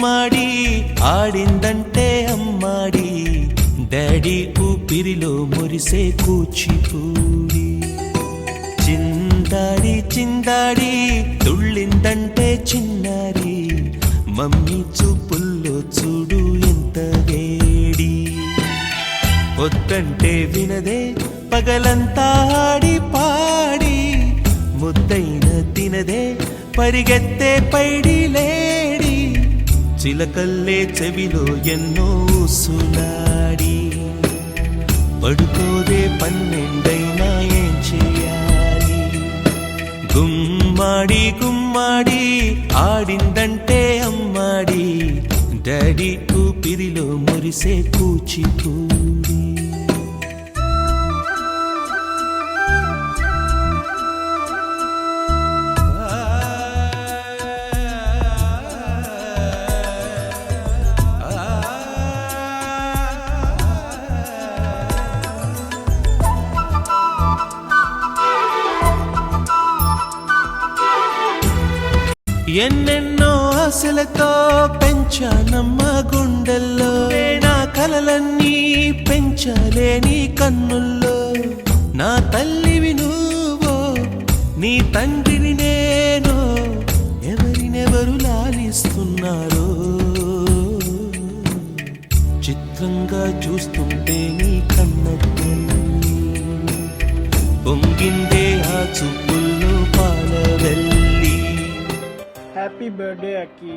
గుమ్మాడి ఆడిందంటే అమ్మాడి డాడీ ఊపిరిలో మురిసే కూచిపూడి చిందాడి చిందాడి తుళ్ళిందంటే చిన్నారి మమ్మీ చూపుల్లో చూడు ఎంత వేడి వద్దంటే వినదే పగలంతా ఆడి పాడి ముద్దైన తినదే పరిగెత్తే పైడి లేడి చిలకల్లే చెవిలో ఎన్నో సులాడి పడుకోదే పన్నెండైనా ఏం చేయాలి గుమ్మాడి గుమ్మాడి ఆడిందంటే అమ్మాడి డాడీ ఊపిరిలో మురిసే కూచిపూడి ఎన్నెన్నో ఆశలతో పెంచానమ్మ గుండెల్లో నా కలలన్నీ పెంచలేని కన్నుల్లో నా తల్లివి నువ్వో నీ తండ్రిని నేను ఎవరినెవరు లాలిస్తున్నారో చిత్రంగా చూస్తుంటే నీ కన్నట్టు పొంగిందే ఆ చూపుల్లో పాలవెల్లి. Happy birthday, Aki.